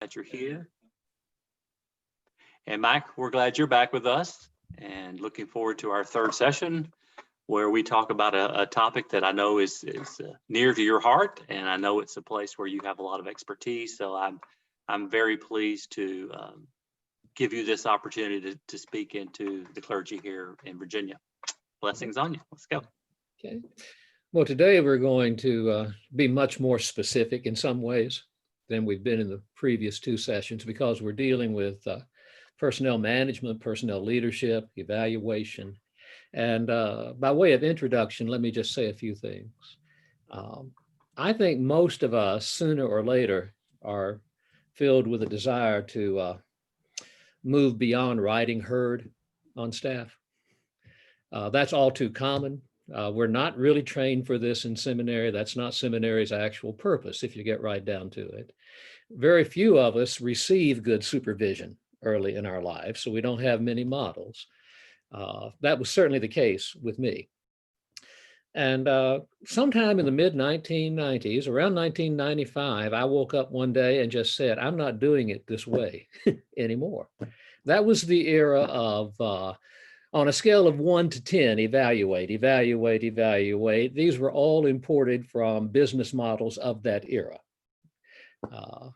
That you're here. And Mike, we're glad you're back with us and looking forward to our third session where we talk about a topic that I know is near to your heart, and I know it's a place where you have a lot of expertise. So I'm very pleased to give you this opportunity to speak into the clergy here in Virginia. Blessings on you. Let's go. Okay. Well, today we're going to be much more specific in some ways than we've been in the previous two sessions because we're dealing with personnel management, personnel leadership, evaluation. And by way of introduction, let me just say a few things. I think most of us, sooner or later, are filled with a desire to move beyond riding herd on staff. That's all too common. We're not really trained for this in seminary. That's not seminary's actual purpose, if you get right down to it. Very few of us receive good supervision early in our lives, so we don't have many models. That was certainly the case with me. And sometime in the mid-1990s, around 1995, I woke up one day and just said, I'm not doing it this way anymore. That was the era of on a scale of 1 to 10, evaluate, evaluate, evaluate. These were all imported from business models of that era.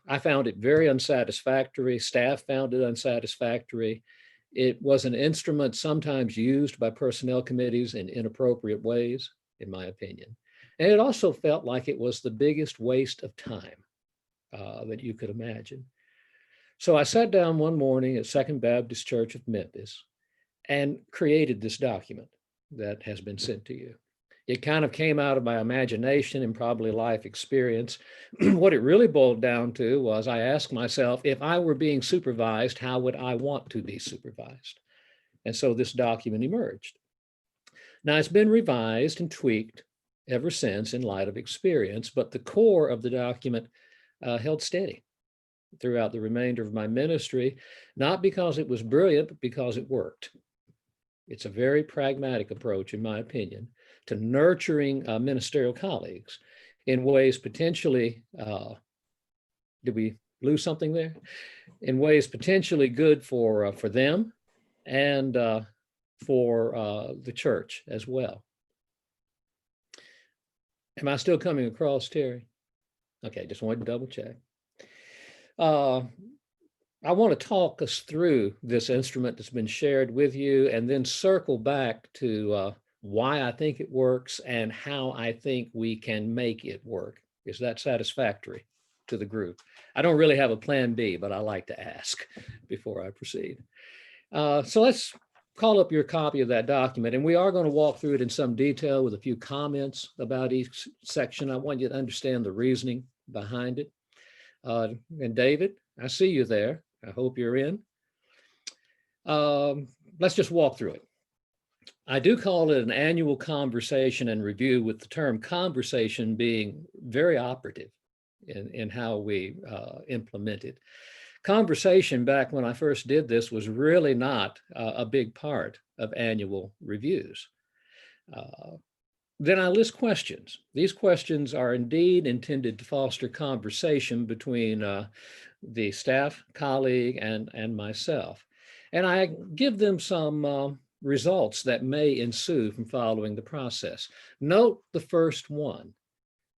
I found it very unsatisfactory. Staff found it unsatisfactory. It was an instrument sometimes used by personnel committees in inappropriate ways, in my opinion. And it also felt like it was the biggest waste of time that you could imagine. So I sat down one morning at Second Baptist Church of Memphis and created this document that has been sent to you. It kind of came out of my imagination and probably life experience. What it really boiled down to was I asked myself, if I were being supervised, how would I want to be supervised? And so this document emerged. Now it's been revised and tweaked ever since in light of experience, but the core of the document held steady throughout the remainder of my ministry, not because it was brilliant, but because it worked. It's a very pragmatic approach, in my opinion, to nurturing ministerial colleagues in ways potentially, did we lose something there? In ways potentially good for them and for the church as well. Am I still coming across, Terry? Okay, just wanted to double check. I want to talk us through this instrument that's been shared with you and then circle back to why I think it works and how I think we can make it work. Is that satisfactory to the group? I don't really have a plan B, but I like to ask before I proceed. So let's call up your copy of that document, and we are going to walk through it in some detail with a few comments about each section. I want you to understand the reasoning behind it. And David, I see you there. I hope you're in. Let's just walk through it. I do call it an annual conversation and review, with the term conversation being very operative in how we implement it. Conversation, back when I first did this, was really not a big part of annual reviews. Then I list questions. These questions are indeed intended to foster conversation between the staff, colleague, and myself. And I give them some results that may ensue from following the process. Note the first one,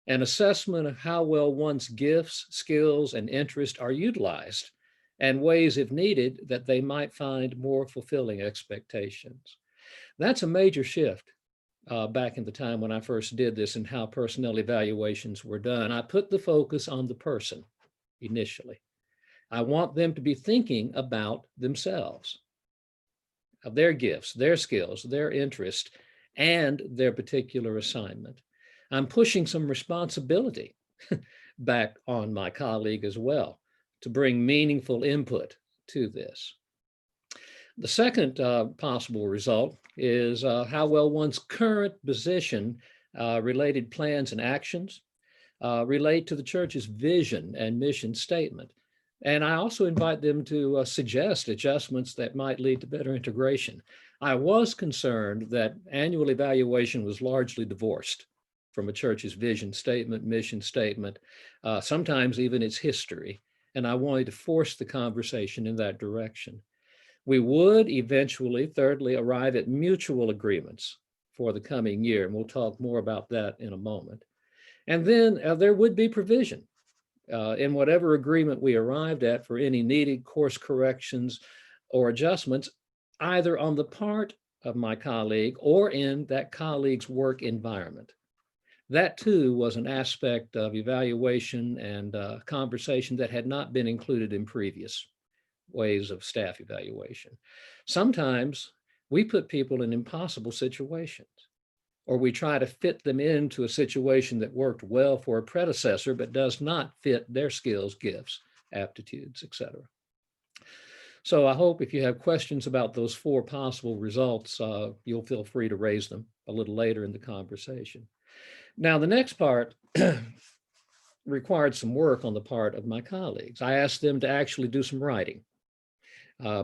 an assessment of how well one's gifts, skills, and interests are utilized, and ways, if needed, that they might find more fulfilling expectations. That's a major shift back in the time when I first did this and how personnel evaluations were done. I put the focus on the person initially. I want them to be thinking about themselves, of their gifts, their skills, their interests, and their particular assignment. I'm pushing some responsibility back on my colleague as well to bring meaningful input to this. The second possible result is how well one's current position, related plans and actions relate to the church's vision and mission statement. And I also invite them to suggest adjustments that might lead to better integration. I was concerned that annual evaluation was largely divorced from a church's vision statement, mission statement, sometimes even its history. and I wanted to force the conversation in that direction. We would eventually, thirdly, arrive at mutual agreements for the coming year, and we'll talk more about that in a moment. And then there would be provision in whatever agreement we arrived at for any needed course corrections or adjustments, either on the part of my colleague or in that colleague's work environment. That too was an aspect of evaluation and conversation that had not been included in previous ways of staff evaluation. Sometimes we put people in impossible situations, or we try to fit them into a situation that worked well for a predecessor, but does not fit their skills, gifts, aptitudes, etc. So I hope if you have questions about those four possible results, you'll feel free to raise them a little later in the conversation. Now, the next part required some work on the part of my colleagues. I asked them to actually do some writing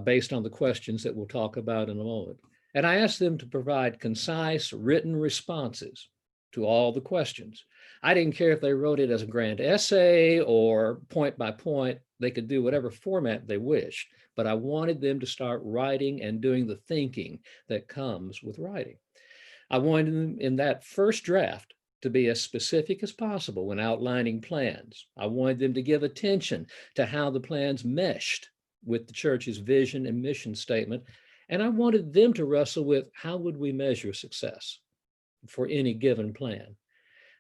based on the questions that we'll talk about in a moment. And I asked them to provide concise written responses to all the questions. I didn't care if they wrote it as a grand essay or point by point. They could do whatever format they wished, but I wanted them to start writing and doing the thinking that comes with writing. I wanted them in that first draft to be as specific as possible when outlining plans. I wanted them to give attention to how the plans meshed with the church's vision and mission statement. And I wanted them to wrestle with how would we measure success for any given plan.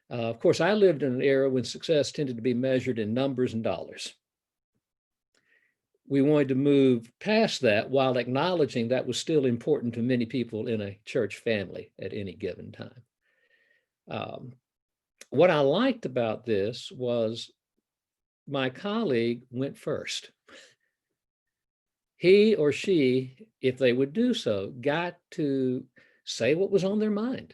Of course, I lived in an era when success tended to be measured in numbers and dollars. We wanted to move past that while acknowledging that was still important to many people in a church family at any given time. What I liked about this was my colleague went first. He or she, if they would do so, got to say what was on their mind,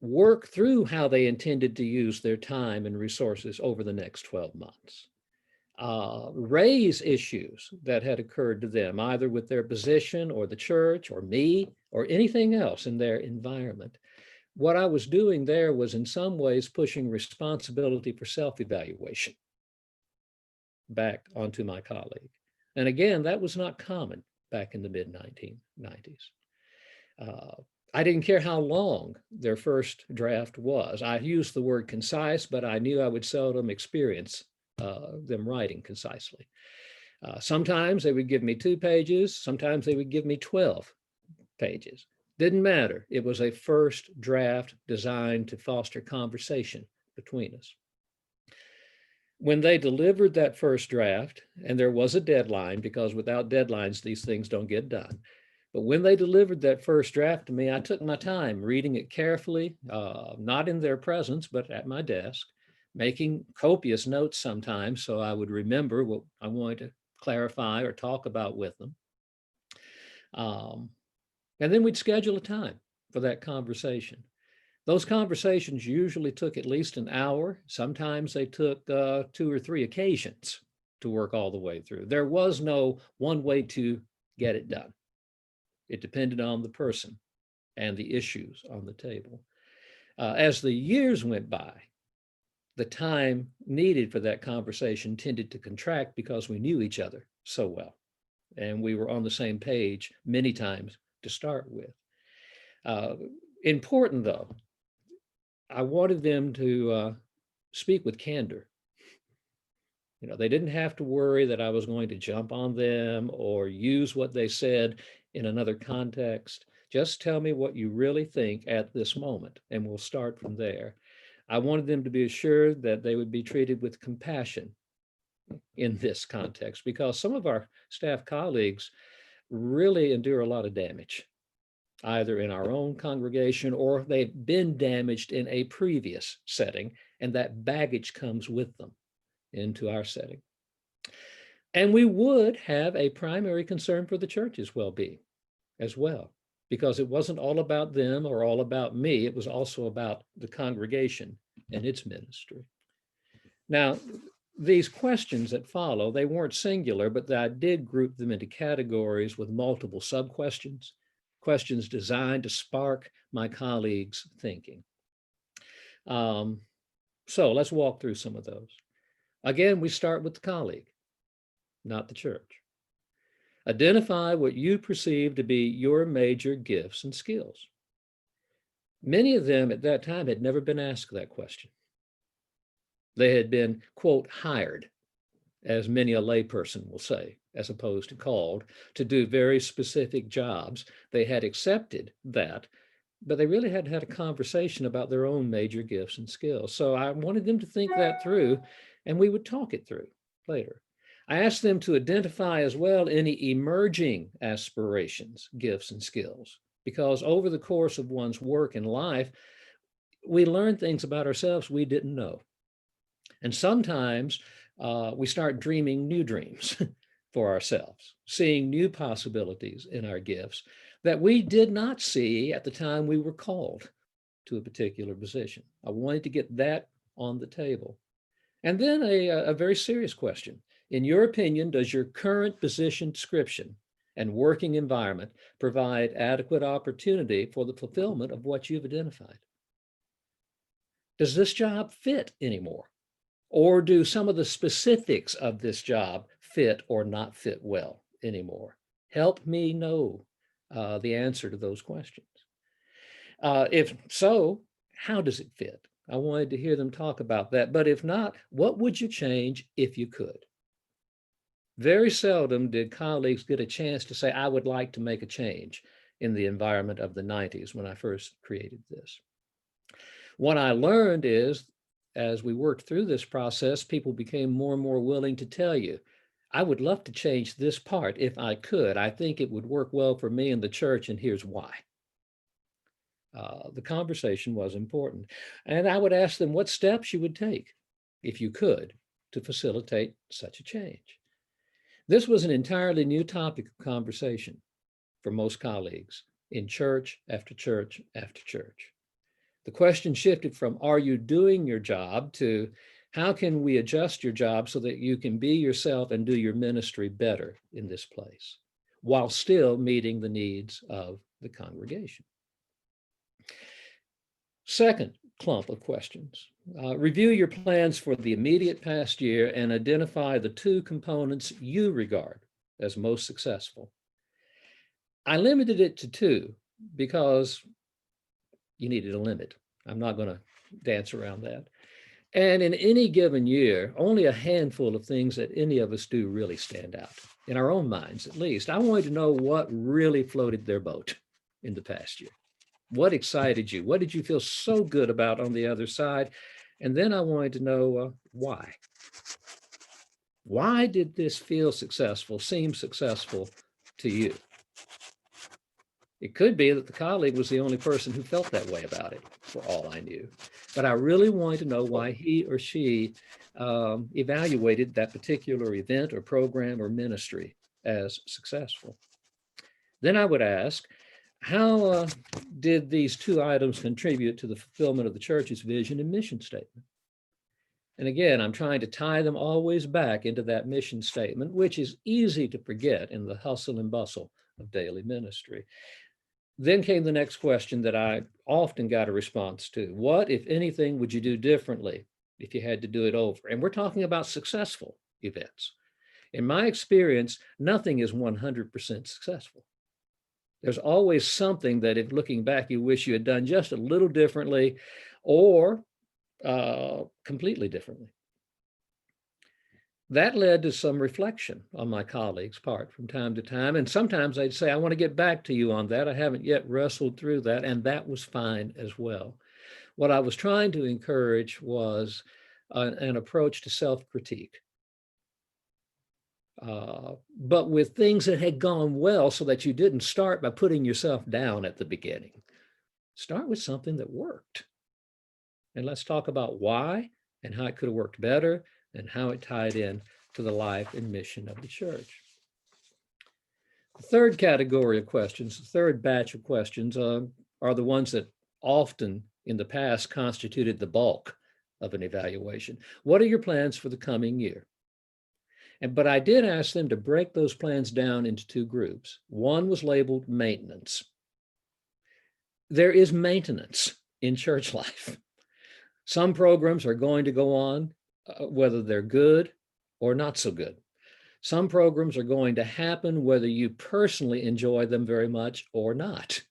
work through how they intended to use their time and resources over the next 12 months, raise issues that had occurred to them, either with their position or the church or me or anything else in their environment. What I was doing there was in some ways pushing responsibility for self-evaluation back onto my colleague. And again, that was not common back in the mid-1990s. I didn't care how long their first draft was. I used the word concise, but I knew I would seldom experience them writing concisely. Sometimes they would give me 2 pages, sometimes they would give me 12 pages. Didn't matter. It was a first draft designed to foster conversation between us. When they delivered that first draft, and there was a deadline, because without deadlines, these things don't get done. But when they delivered that first draft to me, I took my time reading it carefully, not in their presence, but at my desk, making copious notes sometimes so I would remember what I wanted to clarify or talk about with them. And then we'd schedule a time for that conversation. Those conversations usually took at least an hour. Sometimes they took 2 or 3 occasions to work all the way through. There was no one way to get it done. It depended on the person and the issues on the table. As the years went by, the time needed for that conversation tended to contract because we knew each other so well. And we were on the same page many times to start with. Important though, I wanted them to speak with candor. You know, they didn't have to worry that I was going to jump on them or use what they said in another context. Just tell me what you really think at this moment, and we'll start from there. I wanted them to be assured that they would be treated with compassion in this context, because some of our staff colleagues really endure a lot of damage, either in our own congregation or they've been damaged in a previous setting, and that baggage comes with them into our setting. And we would have a primary concern for the church's well-being as well, because it wasn't all about them or all about me. It was also about the congregation and its ministry. Now, these questions that follow, they weren't singular, but I did group them into categories with multiple sub-questions, questions designed to spark my colleagues' thinking. So let's walk through some of those. Again, we start with the colleague, not the church. Identify what you perceive to be your major gifts and skills. Many of them at that time had never been asked that question. They had been, quote, hired, as many a layperson will say, as opposed to called, to do very specific jobs. They had accepted that, but they really hadn't had a conversation about their own major gifts and skills. So I wanted them to think that through, and we would talk it through later. I asked them to identify as well any emerging aspirations, gifts, and skills, because over the course of one's work and life, we learn things about ourselves we didn't know. And sometimes we start dreaming new dreams for ourselves, seeing new possibilities in our gifts that we did not see at the time we were called to a particular position. I wanted to get that on the table. And then a very serious question. In your opinion, does your current position description and working environment provide adequate opportunity for the fulfillment of what you've identified? Does this job fit anymore? Or do some of the specifics of this job fit or not fit well anymore? Help me know the answer to those questions. If so, how does it fit? I wanted to hear them talk about that. But if not, what would you change if you could? Very seldom did colleagues get a chance to say, I would like to make a change in the environment of the 90s when I first created this. What I learned is, as we worked through this process, people became more and more willing to tell you, I would love to change this part if I could. I think it would work well for me and the church, and here's why. The conversation was important. And I would ask them what steps you would take, if you could, to facilitate such a change. This was an entirely new topic of conversation for most colleagues in church after church after church. The question shifted from, are you doing your job, to how can we adjust your job so that you can be yourself and do your ministry better in this place, while still meeting the needs of the congregation? Second clump of questions. Review your plans for the immediate past year and identify the two components you regard as most successful. I limited it to two because you needed a limit. I'm not going to dance around that. And in any given year, only a handful of things that any of us do really stand out, in our own minds at least. I wanted to know what really floated their boat in the past year. What excited you? What did you feel so good about on the other side? And then I wanted to know why. Why did this feel successful, seem successful to you? It could be that the colleague was the only person who felt that way about it, for all I knew. But I really wanted to know why he or she evaluated that particular event or program or ministry as successful. Then I would ask, how did these two items contribute to the fulfillment of the church's vision and mission statement? And again, I'm trying to tie them always back into that mission statement, which is easy to forget in the hustle and bustle of daily ministry. Then came the next question that I often got a response to. What, if anything, would you do differently if you had to do it over? And we're talking about successful events. In my experience, nothing is 100% successful. There's always something that, if looking back, you wish you had done just a little differently or completely differently. That led to some reflection on my colleagues' part from time to time. And sometimes they'd say, I want to get back to you on that. I haven't yet wrestled through that. And that was fine as well. What I was trying to encourage was an approach to self-critique, but with things that had gone well, so that you didn't start by putting yourself down at the beginning. Start with something that worked. And let's talk about why and how it could have worked better and how it tied in to the life and mission of the church. The third category of questions, the third batch of questions, are the ones that often in the past constituted the bulk of an evaluation. What are your plans for the coming year? But I did ask them to break those plans down into two groups. One was labeled maintenance. There is maintenance in church life. Some programs are going to go on whether they're good or not so good. Some programs are going to happen whether you personally enjoy them very much or not.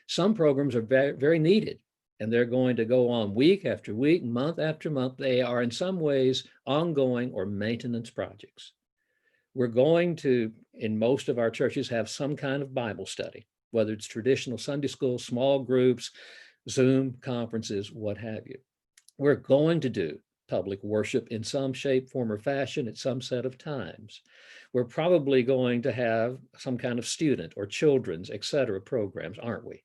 Some programs are very, very needed, and they're going to go on week after week, month after month. They are in some ways ongoing or maintenance projects. We're going to, in most of our churches, have some kind of Bible study, whether it's traditional Sunday school, small groups, Zoom conferences, what have you. We're going to do public worship in some shape, form, or fashion at some set of times. We're probably going to have some kind of student or children's, et cetera, programs, aren't we?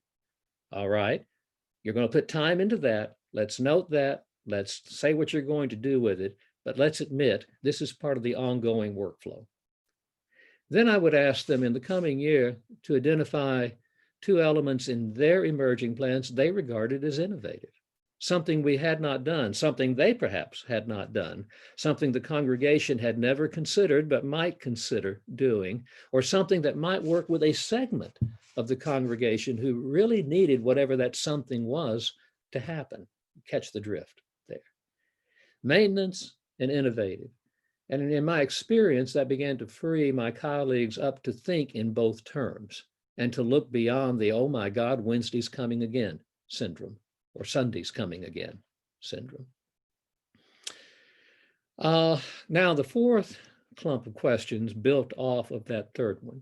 All right. You're going to put time into that. Let's note that. Let's say what you're going to do with it, but let's admit this is part of the ongoing workflow. Then I would ask them in the coming year to identify 2 elements in their emerging plans they regarded as innovative. Something we had not done, something they perhaps had not done, something the congregation had never considered but might consider doing, or something that might work with a segment of the congregation who really needed whatever that something was to happen. Catch the drift there. Maintenance and innovative. And in my experience, that began to free my colleagues up to think in both terms and to look beyond the, oh my God, Wednesday's coming again syndrome, or Sunday's coming again syndrome. Now, the fourth clump of questions built off of that third one.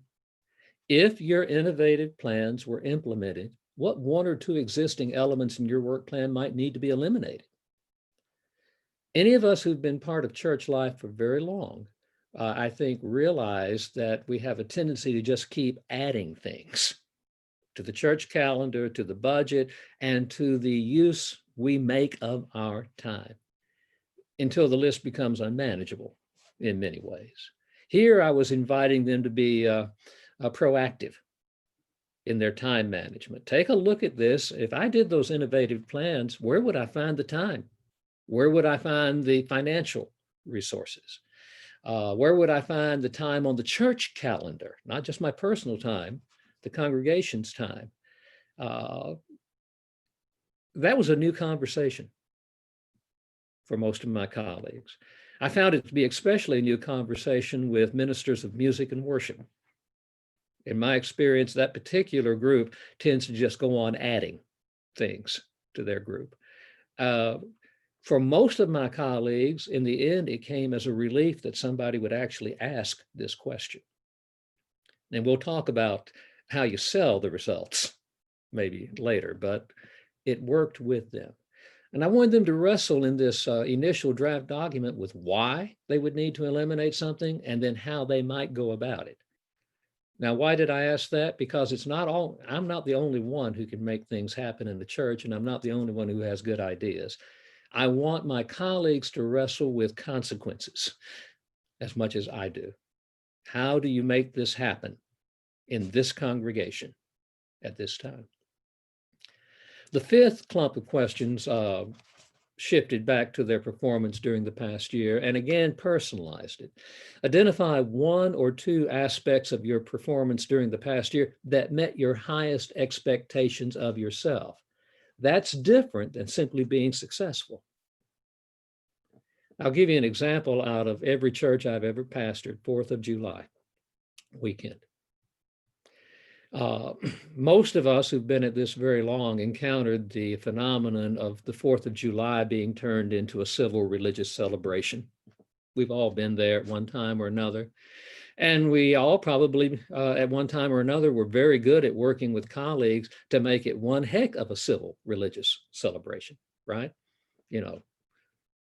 If your innovative plans were implemented, what 1 or 2 existing elements in your work plan might need to be eliminated? Any of us who've been part of church life for very long, I think, realize that we have a tendency to just keep adding things to the church calendar, to the budget, and to the use we make of our time until the list becomes unmanageable in many ways. Here, I was inviting them to be proactive in their time management. Take a look at this. If I did those innovative plans, where would I find the time? Where would I find the financial resources? Where would I find the time on the church calendar? Not just my personal time, the congregation's time. That was a new conversation for most of my colleagues. I found it to be especially a new conversation with ministers of music and worship. In my experience, that particular group tends to just go on adding things to their group. For most of my colleagues, in the end, it came as a relief that somebody would actually ask this question. And we'll talk about how you sell the results maybe later, but it worked with them. And I wanted them to wrestle in this initial draft document with why they would need to eliminate something and then how they might go about it. Now, why did I ask that? Because I'm not the only one who can make things happen in the church, and I'm not the only one who has good ideas. I want my colleagues to wrestle with consequences as much as I do. How do you make this happen in this congregation at this time? The fifth clump of questions shifted back to their performance during the past year and again personalized it. Identify 1 or 2 aspects of your performance during the past year that met your highest expectations of yourself. That's different than simply being successful. I'll give you an example out of every church I've ever pastored, 4th of July weekend. Most of us who've been at this very long encountered the phenomenon of the 4th of July being turned into a civil religious celebration. We've all been there at one time or another. And we all probably at one time or another were very good at working with colleagues to make it one heck of a civil religious celebration, right? You know,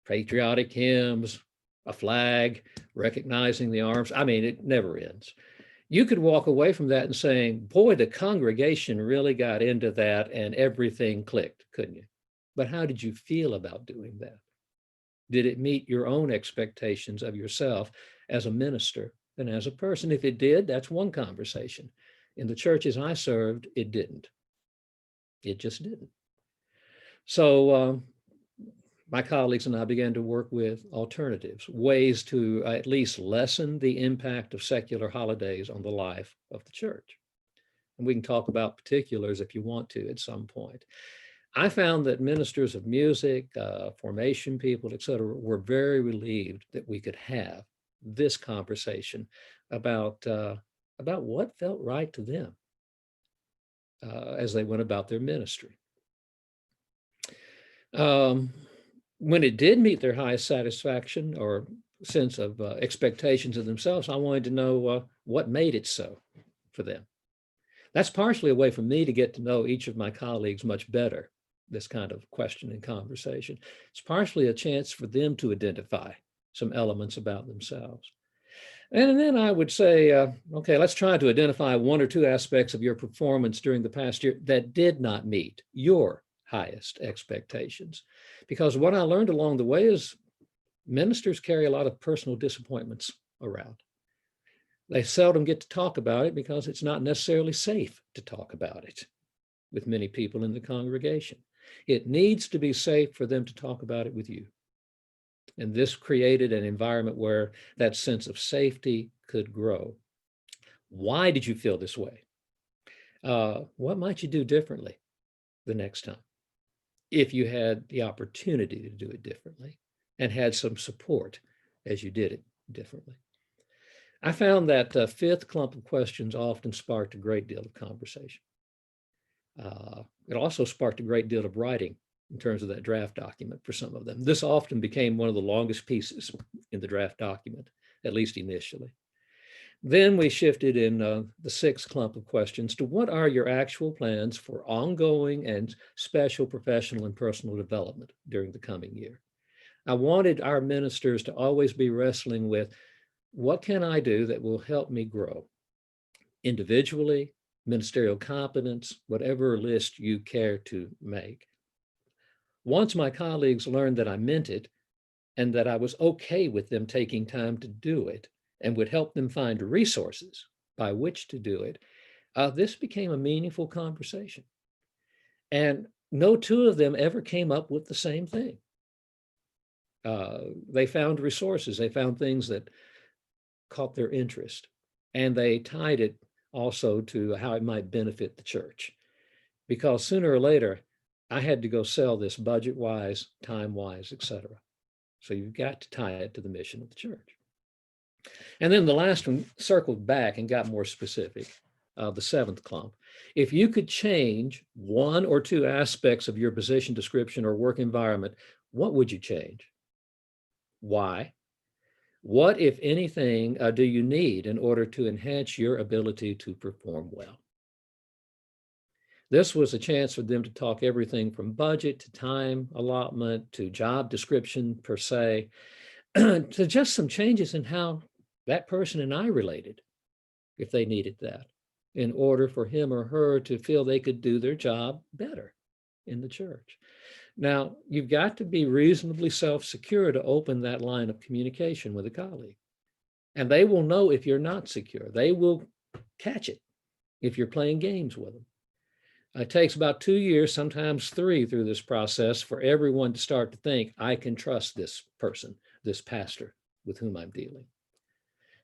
patriotic hymns, a flag, recognizing the arms. I mean, it never ends. You could walk away from that and saying, boy, the congregation really got into that and everything clicked, couldn't you? But how did you feel about doing that? Did it meet your own expectations of yourself as a minister and as a person? If it did, that's one conversation. In the churches I served, it didn't. It just didn't. So my colleagues and I began to work with alternatives, ways to at least lessen the impact of secular holidays on the life of the church. And we can talk about particulars if you want to at some point. I found that ministers of music, formation people, et cetera, were very relieved that we could have this conversation about what felt right to them as they went about their ministry. When it did meet their highest satisfaction or sense of expectations of themselves, I wanted to know what made it so for them. That's partially a way for me to get to know each of my colleagues much better, this kind of question and conversation. It's partially a chance for them to identify some elements about themselves. And then I would say, okay, let's try to identify one or two aspects of your performance during the past year that did not meet your highest expectations. Because what I learned along the way is ministers carry a lot of personal disappointments around. They seldom get to talk about it because it's not necessarily safe to talk about it with many people in the congregation. It needs to be safe for them to talk about it with you. And this created an environment where that sense of safety could grow. Why did you feel this way? What might you do differently the next time if you had the opportunity to do it differently and had some support as you did it differently? I found that fifth clump of questions often sparked a great deal of conversation. It also sparked a great deal of writing in terms of that draft document for some of them. This often became one of the longest pieces in the draft document, at least initially. Then we shifted in the sixth clump of questions to what are your actual plans for ongoing and special professional and personal development during the coming year? I wanted our ministers to always be wrestling with what can I do that will help me grow individually, ministerial competence, whatever list you care to make. Once my colleagues learned that I meant it and that I was okay with them taking time to do it and would help them find resources by which to do it, this became a meaningful conversation. And no two of them ever came up with the same thing. They found resources, they found things that caught their interest, and they tied it also to how it might benefit the church. Because sooner or later, I had to go sell this budget-wise, time-wise, et cetera. So you've got to tie it to the mission of the church. And then the last one circled back and got more specific, the seventh clump. If you could change one or two aspects of your position description or work environment, what would you change? Why? What, if anything, do you need in order to enhance your ability to perform well? This was a chance for them to talk everything from budget to time allotment to job description per se, to just some changes in how that person and I related, if they needed that, in order for him or her to feel they could do their job better in the church. Now, you've got to be reasonably self-secure to open that line of communication with a colleague. And they will know if you're not secure. They will catch it if you're playing games with them. It takes about 2 years, sometimes 3 through this process for everyone to start to think, I can trust this person, this pastor with whom I'm dealing.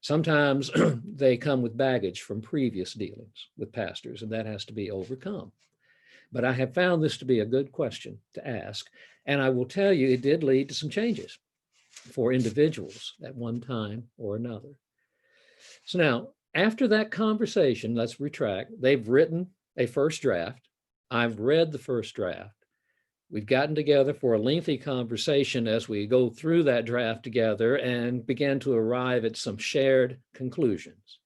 Sometimes they come with baggage from previous dealings with pastors, and that has to be overcome. But I have found this to be a good question to ask. And I will tell you, it did lead to some changes for individuals at one time or another. So now, after that conversation, let's retract. They've written a first draft. I've read the first draft. We've gotten together for a lengthy conversation as we go through that draft together and began to arrive at some shared conclusions.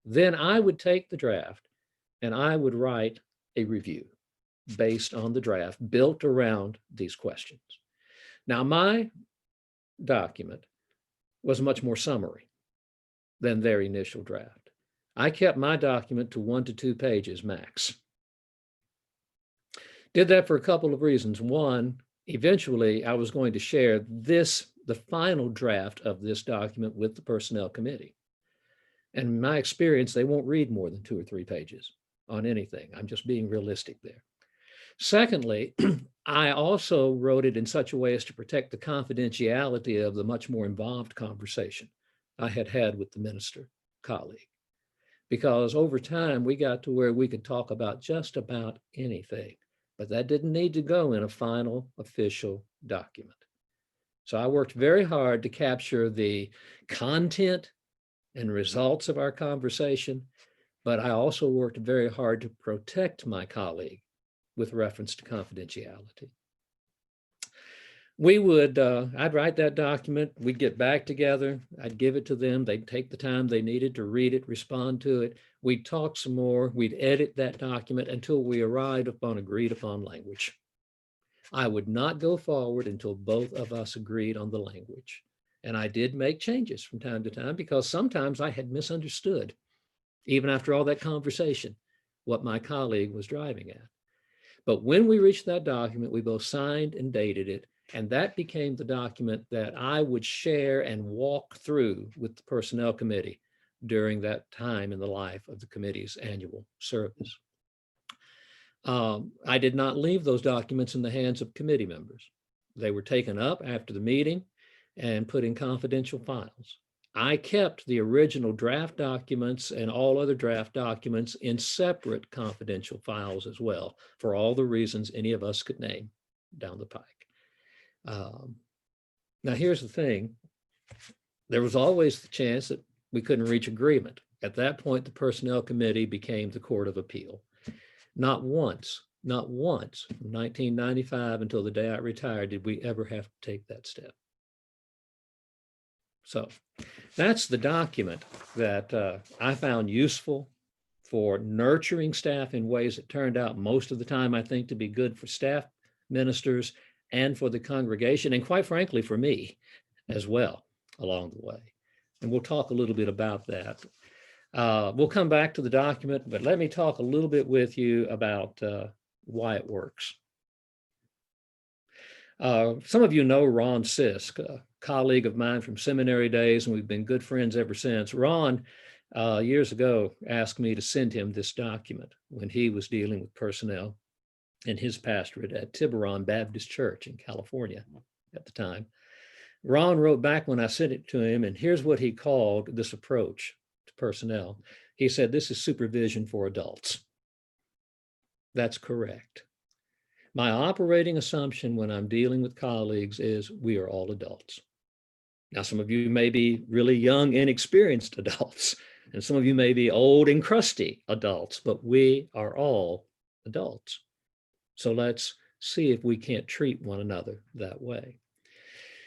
Then I would take the draft and I would write a review based on the draft built around these questions. Now, my document was much more summary than their initial draft. I kept my document to 1 to 2 pages max. Did that for a couple of reasons. One, eventually I was going to share the final draft of this document with the personnel committee. And in my experience, they won't read more than 2 or 3 pages on anything. I'm just being realistic there. Secondly, I also wrote it in such a way as to protect the confidentiality of the much more involved conversation I had had with the minister colleague. Because over time, we got to where we could talk about just about anything but that didn't need to go in a final official document. So I worked very hard to capture the content and results of our conversation, but I also worked very hard to protect my colleague with reference to confidentiality. I'd write that document, we'd get back together, I'd give it to them, they'd take the time they needed to read it, respond to it, we'd talk some more, we'd edit that document until we arrived upon agreed upon language. I would not go forward until both of us agreed on the language. And I did make changes from time to time because sometimes I had misunderstood, even after all that conversation, what my colleague was driving at. But when we reached that document, we both signed and dated it. And that became the document that I would share and walk through with the Personnel Committee during that time in the life of the committee's annual service. I did not leave those documents in the hands of committee members. They were taken up after the meeting and put in confidential files. I kept the original draft documents and all other draft documents in separate confidential files as well, for all the reasons any of us could name down the pike. Now, here's the thing. There was always the chance that we couldn't reach agreement. At that point, the Personnel Committee became the Court of Appeal. Not once from 1995 until the day I retired did we ever have to take that step. So that's the document that I found useful for nurturing staff in ways that turned out most of the time, I think, to be good for staff ministers and for the congregation, and quite frankly, for me as well along the way. And we'll talk a little bit about that. We'll come back to the document, but let me talk a little bit with you about why it works. Some of you know Ron Sisk, a colleague of mine from seminary days, and we've been good friends ever since. Ron, years ago, asked me to send him this document when he was dealing with personnel in his pastorate at Tiburon Baptist Church in California at the time. Ron wrote back when I sent it to him, and here's what he called this approach to personnel. He said, "This is supervision for adults." That's correct. My operating assumption when I'm dealing with colleagues is we are all adults. Now, some of you may be really young, inexperienced adults, and some of you may be old and crusty adults, but we are all adults. So let's see if we can't treat one another that way.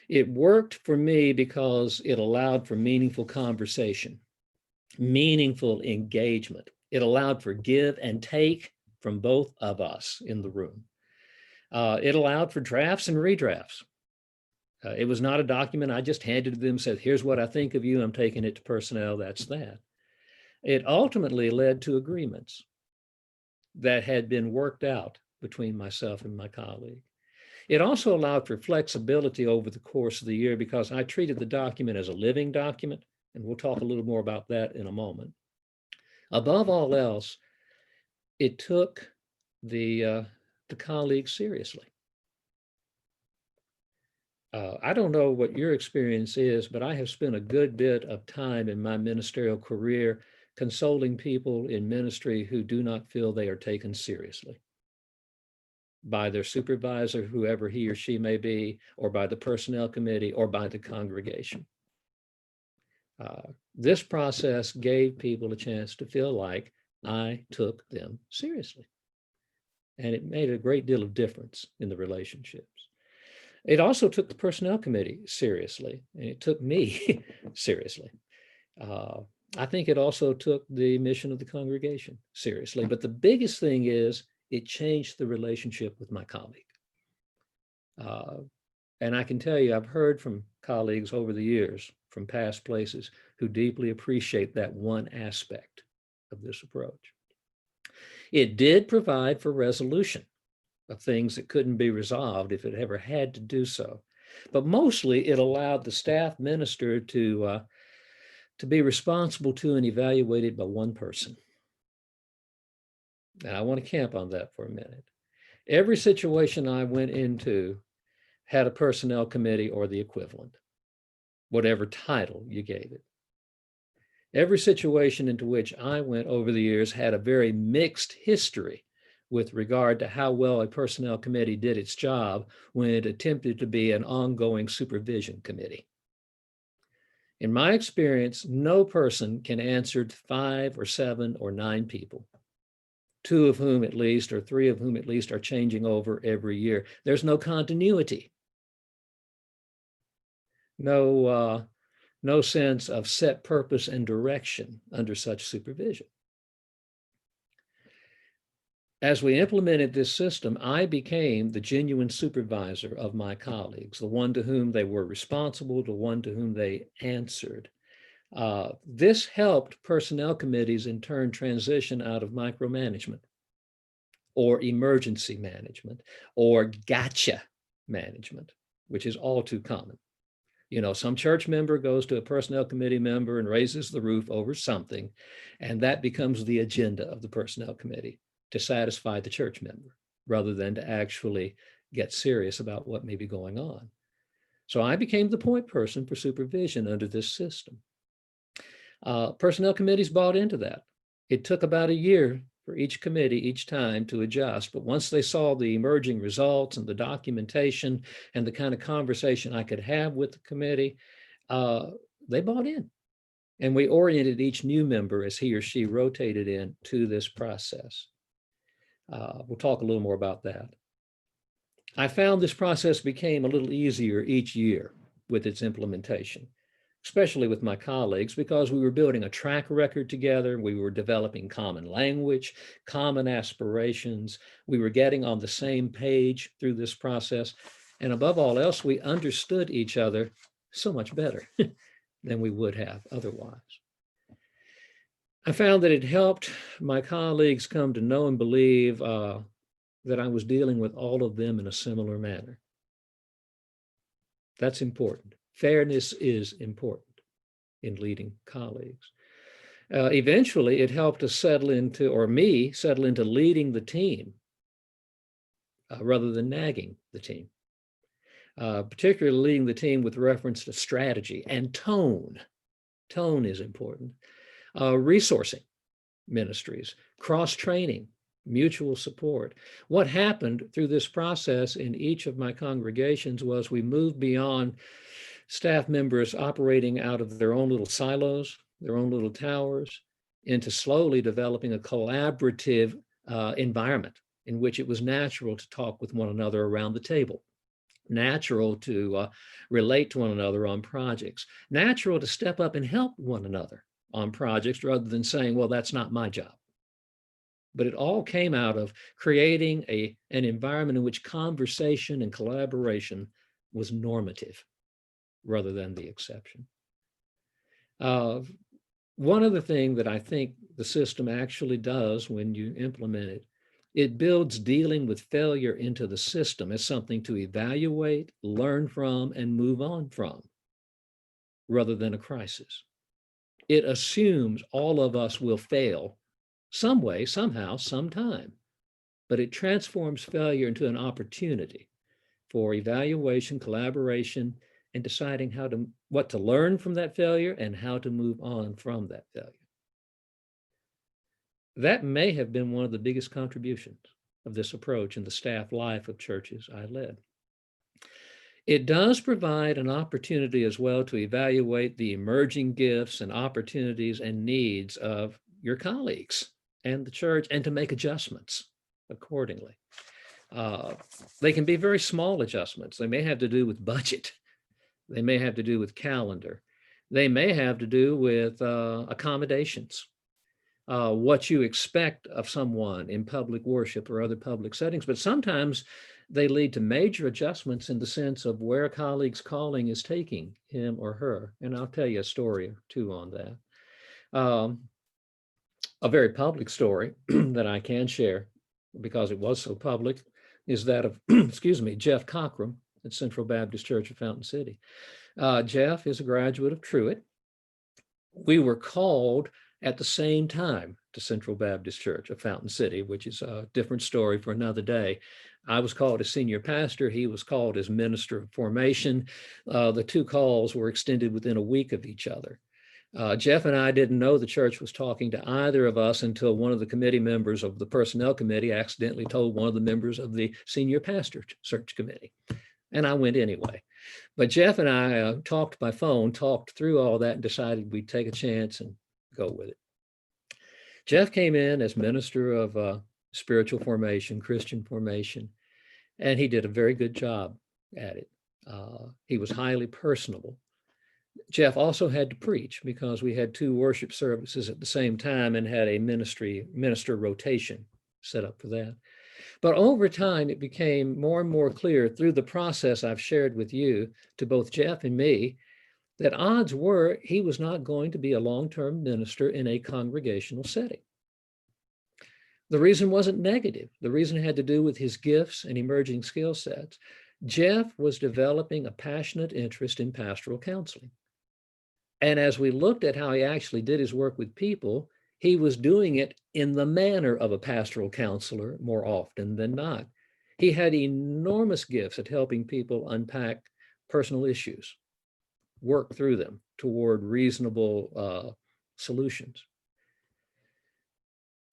It worked for me because it allowed for meaningful conversation, meaningful engagement. It allowed for give and take from both of us in the room. It allowed for drafts and redrafts. It was not a document I just handed to them and said, "Here's what I think of you. I'm taking it to personnel. That's that." It ultimately led to agreements that had been worked out between myself and my colleague. It also allowed for flexibility over the course of the year because I treated the document as a living document, and we'll talk a little more about that in a moment. Above all else, it took the colleagues seriously. I don't know what your experience is, but I have spent a good bit of time in my ministerial career consoling people in ministry who do not feel they are taken seriously by their supervisor, whoever he or she may be, or by the personnel committee, or by the congregation. This process gave people a chance to feel like I took them seriously. And it made a great deal of difference in the relationships. It also took the personnel committee seriously, and it took me seriously. I think it also took the mission of the congregation seriously. But the biggest thing is it changed the relationship with my colleague. And I can tell you, I've heard from colleagues over the years from past places who deeply appreciate that one aspect of this approach. It did provide for resolution of things that couldn't be resolved if it ever had to do so. But mostly it allowed the staff minister to be responsible to and evaluated by one person. Now, I want to camp on that for a minute. Every situation I went into had a personnel committee or the equivalent, whatever title you gave it. Every situation into which I went over the years had a very mixed history with regard to how well a personnel committee did its job when it attempted to be an ongoing supervision committee. In my experience, no person can answer to 5 or 7 or 9 people, 2 of whom at least, or 3 of whom at least are changing over every year. There's no continuity. No sense of set purpose and direction under such supervision. As we implemented this system, I became the genuine supervisor of my colleagues, the one to whom they were responsible, the one to whom they answered. This helped personnel committees in turn transition out of micromanagement or emergency management or gotcha management, which is all too common. You know, some church member goes to a personnel committee member and raises the roof over something, and that becomes the agenda of the personnel committee to satisfy the church member rather than to actually get serious about what may be going on. So I became the point person for supervision under this system. Personnel committees bought into that. It took about a year for each committee each time to adjust, but once they saw the emerging results and the documentation and the kind of conversation I could have with the committee, they bought in. And we oriented each new member as he or she rotated in to this process. We'll talk a little more about that. I found this process became a little easier each year with its implementation, especially with my colleagues, because we were building a track record together. We were developing common language, common aspirations. We were getting on the same page through this process. And above all else, we understood each other so much better than we would have otherwise. I found that it helped my colleagues come to know and believe that I was dealing with all of them in a similar manner. That's important. Fairness is important in leading colleagues. Eventually, it helped us settle into leading the team rather than nagging the team, particularly leading the team with reference to strategy and tone. Tone is important. Resourcing ministries, cross-training, mutual support. What happened through this process in each of my congregations was we moved beyond staff members operating out of their own little silos, their own little towers, into slowly developing a collaborative environment in which it was natural to talk with one another around the table, natural to relate to one another on projects, natural to step up and help one another on projects rather than saying, well, that's not my job. But it all came out of creating an environment in which conversation and collaboration was normative rather than the exception. One other thing that I think the system actually does when you implement it, it builds dealing with failure into the system as something to evaluate, learn from, and move on from, rather than a crisis. It assumes all of us will fail some way, somehow, sometime, but it transforms failure into an opportunity for evaluation, collaboration, and deciding what to learn from that failure and how to move on from that failure. That may have been one of the biggest contributions of this approach in the staff life of churches I led. It does provide an opportunity as well to evaluate the emerging gifts and opportunities and needs of your colleagues and the church, and to make adjustments accordingly. They can be very small adjustments. They may have to do with budget. They may have to do with calendar. They may have to do with accommodations, what you expect of someone in public worship or other public settings. But sometimes they lead to major adjustments in the sense of where a colleague's calling is taking him or her. And I'll tell you a story or two on that. A very public story that I can share because it was so public is that of, Jeff Cockram at Central Baptist Church of Fountain City. Jeff is a graduate of Truett. We were called at the same time to Central Baptist Church of Fountain City, which is a different story for another day. I was called as senior pastor. He was called as minister of formation. The two calls were extended within a week of each other. Jeff and I didn't know the church was talking to either of us until one of the committee members of the personnel committee accidentally told one of the members of the senior pastor search committee. And I went anyway. But Jeff and I talked by phone, talked through all that and decided we'd take a chance and go with it. Jeff came in as minister of spiritual formation, Christian formation, and he did a very good job at it. He was highly personable. Jeff also had to preach because we had 2 worship services at the same time and had a minister rotation set up for that. But over time, it became more and more clear through the process I've shared with you to both Jeff and me that odds were he was not going to be a long-term minister in a congregational setting. The reason wasn't negative. The reason had to do with his gifts and emerging skill sets. Jeff was developing a passionate interest in pastoral counseling. And as we looked at how he actually did his work with people, he was doing it in the manner of a pastoral counselor more often than not. He had enormous gifts at helping people unpack personal issues, work through them toward reasonable solutions.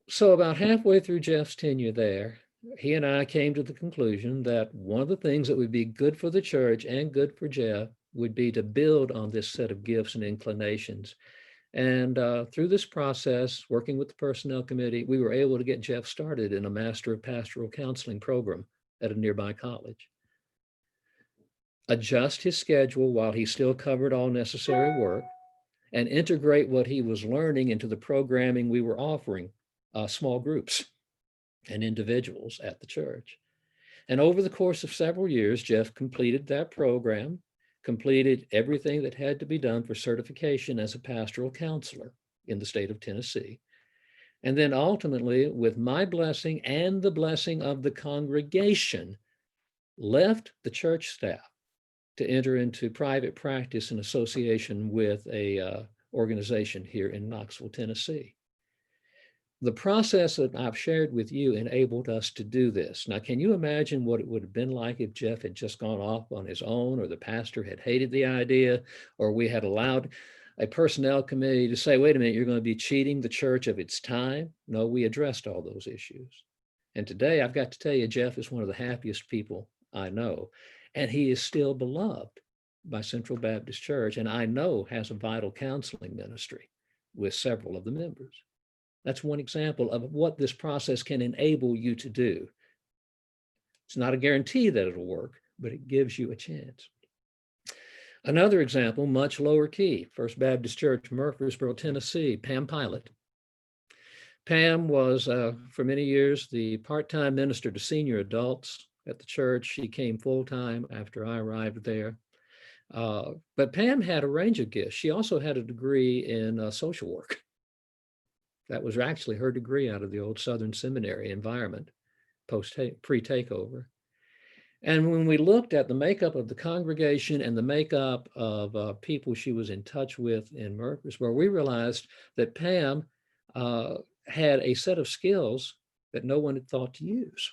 So about halfway through Jeff's tenure there, he and I came to the conclusion that one of the things that would be good for the church and good for Jeff would be to build on this set of gifts and inclinations. And through this process, working with the personnel committee, we were able to get Jeff started in a Master of Pastoral Counseling program at a nearby college. Adjust his schedule while he still covered all necessary work, and integrate what he was learning into the programming we were offering small groups and individuals at the church. And over the course of several years, Jeff completed that program, completed everything that had to be done for certification as a pastoral counselor in the state of Tennessee. And then ultimately, with my blessing and the blessing of the congregation, left the church staff to enter into private practice in association with a organization here in Knoxville, Tennessee. The process that I've shared with you enabled us to do this. Now, can you imagine what it would have been like if Jeff had just gone off on his own, or the pastor had hated the idea, or we had allowed a personnel committee to say, wait a minute, you're going to be cheating the church of its time? No, we addressed all those issues. And today I've got to tell you, Jeff is one of the happiest people I know, and he is still beloved by Central Baptist Church, and I know has a vital counseling ministry with several of the members. That's one example of what this process can enable you to do. It's not a guarantee that it'll work, but it gives you a chance. Another example, much lower key, First Baptist Church, Murfreesboro, Tennessee, Pam Pilot. Pam was, for many years, the part-time minister to senior adults at the church. She came full-time after I arrived there. But Pam had a range of gifts. She also had a degree in social work. That was actually her degree out of the old Southern Seminary environment, pre-takeover. And when we looked at the makeup of the congregation and the makeup of people she was in touch with in Murfreesboro, we realized that Pam had a set of skills that no one had thought to use.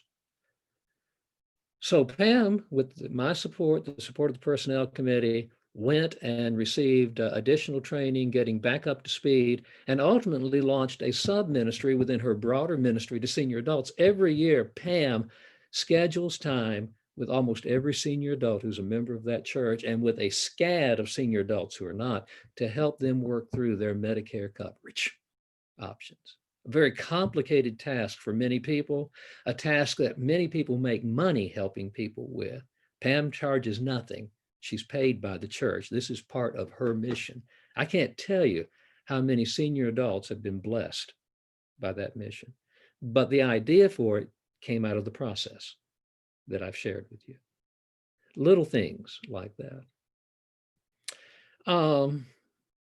So Pam, with my support, the support of the personnel committee, went and received additional training, getting back up to speed, and ultimately launched a sub-ministry within her broader ministry to senior adults. Every year, Pam schedules time with almost every senior adult who's a member of that church, and with a scad of senior adults who are not, to help them work through their Medicare coverage options. A very complicated task for many people, a task that many people make money helping people with. Pam charges nothing. She's paid by the church. This is part of her mission. I can't tell you how many senior adults have been blessed by that mission. But the idea for it came out of the process that I've shared with you. Little things like that.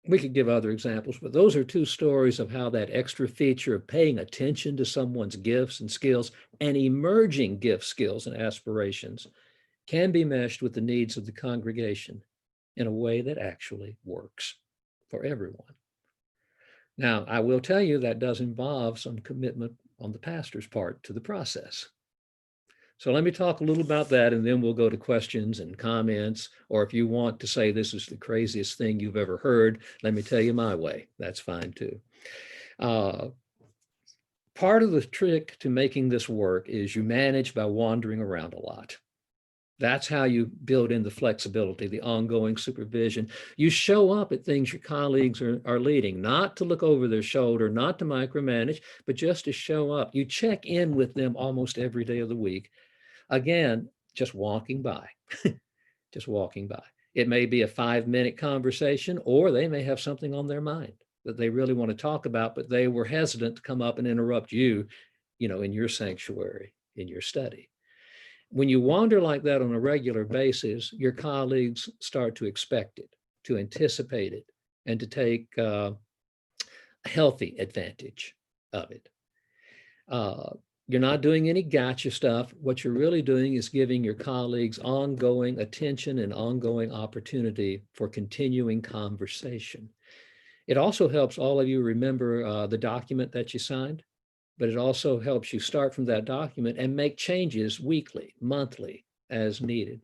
We could give other examples, but those are 2 stories of how that extra feature of paying attention to someone's gifts and skills and emerging gifts, skills, and aspirations can be meshed with the needs of the congregation in a way that actually works for everyone. Now, I will tell you that does involve some commitment on the pastor's part to the process. So let me talk a little about that, and then we'll go to questions and comments. Or if you want to say this is the craziest thing you've ever heard, let me tell you my way. That's fine too. Part of the trick to making this work is you manage by wandering around a lot. That's how you build in the flexibility, the ongoing supervision. You show up at things your colleagues are leading, not to look over their shoulder, not to micromanage, but just to show up. You check in with them almost every day of the week. Again, just walking by, just walking by. It may be a 5-minute conversation, or they may have something on their mind that they really want to talk about, but they were hesitant to come up and interrupt you, in your sanctuary, in your study. When you wander like that on a regular basis, your colleagues start to expect it, to anticipate it, and to take healthy advantage of it. You're not doing any gotcha stuff. What you're really doing is giving your colleagues ongoing attention and ongoing opportunity for continuing conversation. It also helps all of you remember the document that you signed, but it also helps you start from that document and make changes weekly, monthly, as needed.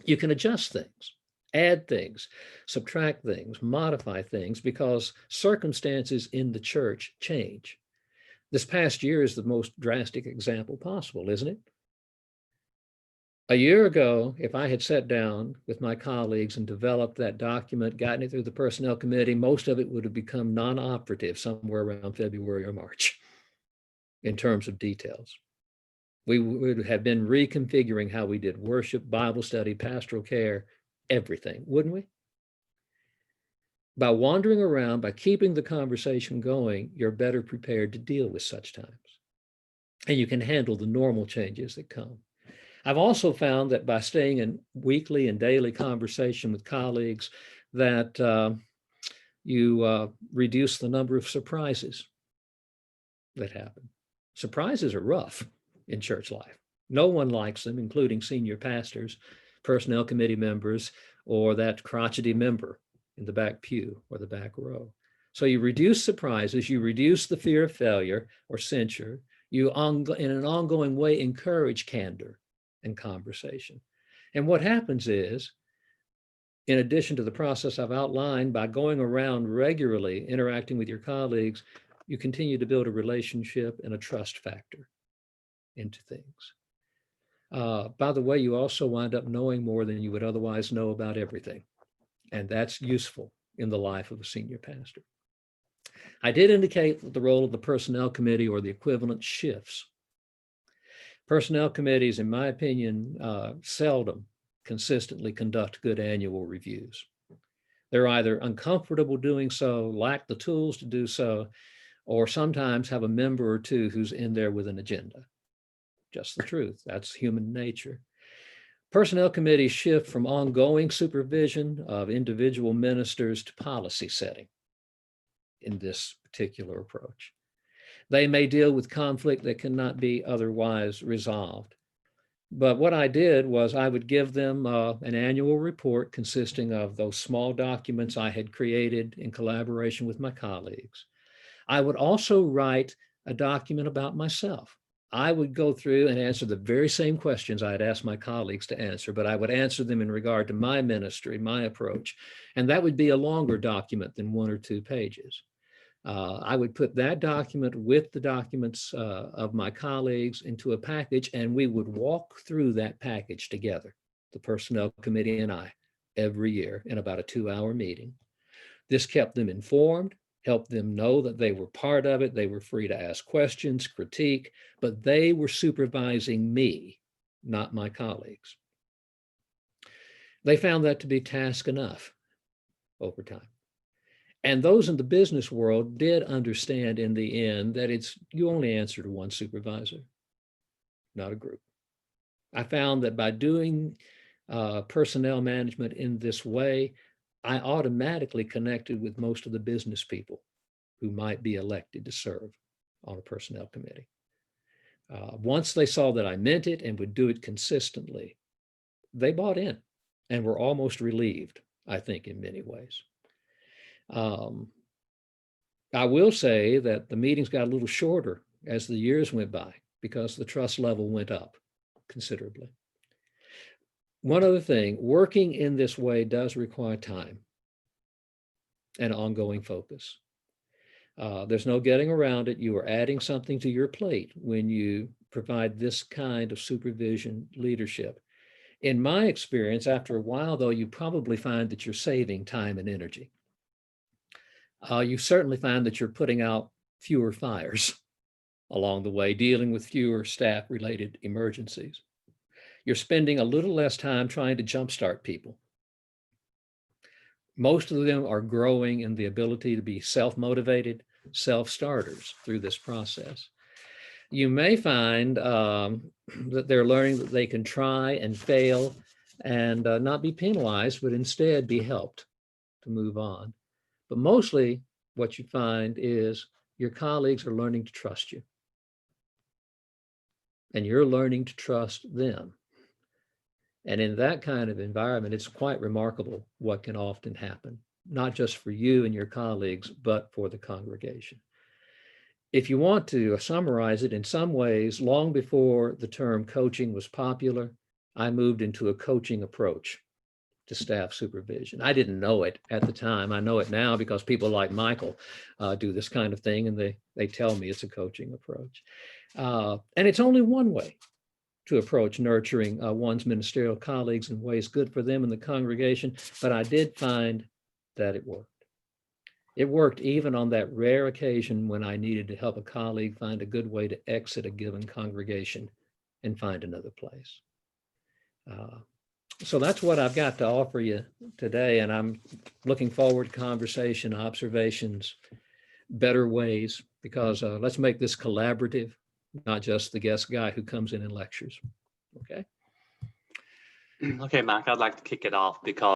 You can adjust things, add things, subtract things, modify things, because circumstances in the church change. This past year is the most drastic example possible, isn't it? A year ago, if I had sat down with my colleagues and developed that document, gotten it through the personnel committee, most of it would have become non-operative somewhere around February or March in terms of details. We would have been reconfiguring how we did worship, Bible study, pastoral care, everything, wouldn't we? By wandering around, by keeping the conversation going, you're better prepared to deal with such times. And you can handle the normal changes that come. I've also found that by staying in weekly and daily conversation with colleagues, that you reduce the number of surprises that happen. Surprises are rough in church life. No one likes them, including senior pastors, personnel committee members, or that crotchety member in the back pew or the back row. So you reduce surprises, you reduce the fear of failure or censure, you in an ongoing way encourage candor and conversation. And what happens is, in addition to the process I've outlined, by going around regularly interacting with your colleagues, you continue to build a relationship and a trust factor into things. By the way, you also wind up knowing more than you would otherwise know about everything. And that's useful in the life of a senior pastor. I did indicate that the role of the personnel committee or the equivalent shifts. Personnel committees, in my opinion, seldom consistently conduct good annual reviews. They're either uncomfortable doing so, lack the tools to do so, or sometimes have a member or two who's in there with an agenda. Just the truth. That's human nature. Personnel committees shift from ongoing supervision of individual ministers to policy setting in this particular approach. They may deal with conflict that cannot be otherwise resolved. But what I did was I would give them an annual report consisting of those small documents I had created in collaboration with my colleagues. I would also write a document about myself. I would go through and answer the very same questions I had asked my colleagues to answer, but I would answer them in regard to my ministry, my approach. And that would be a longer document than 1 or 2 pages. I would put that document with the documents of my colleagues into a package, and we would walk through that package together, the personnel committee and I, every year in about a 2-hour meeting. This kept them informed, helped them know that they were part of it. They were free to ask questions, critique, but they were supervising me, not my colleagues. They found that to be task enough over time. And those in the business world did understand in the end that you only answer to one supervisor, not a group. I found that by doing personnel management in this way, I automatically connected with most of the business people who might be elected to serve on a personnel committee. Once they saw that I meant it and would do it consistently, they bought in and were almost relieved, I think, in many ways. I will say that the meetings got a little shorter as the years went by because the trust level went up. considerably. One other thing, working in this way does require time and ongoing focus. There's no getting around it. You are adding something to your plate when you provide this kind of supervision leadership. In my experience, after a while, though, you probably find that you're saving time and energy. You certainly find that you're putting out fewer fires along the way, dealing with fewer staff-related emergencies. You're spending a little less time trying to jumpstart people. Most of them are growing in the ability to be self-motivated, self-starters through this process. You may find that they're learning that they can try and fail and not be penalized, but instead be helped to move on. But mostly what you find is your colleagues are learning to trust you. And you're learning to trust them. And in that kind of environment, it's quite remarkable what can often happen, not just for you and your colleagues, but for the congregation. If you want to summarize it, in some ways, long before the term coaching was popular, I moved into a coaching approach to staff supervision. I didn't know it at the time. I know it now because people like Michael do this kind of thing, and they tell me it's a coaching approach. And it's only one way to approach nurturing one's ministerial colleagues in ways good for them in the congregation, but I did find that it worked. It worked even on that rare occasion when I needed to help a colleague find a good way to exit a given congregation and find another place. So that's what I've got to offer you today, and I'm looking forward to conversation, observations, better ways, because let's make this collaborative, not just the guest guy who comes in and lectures. Okay. Okay, Mike, I'd like to kick it off because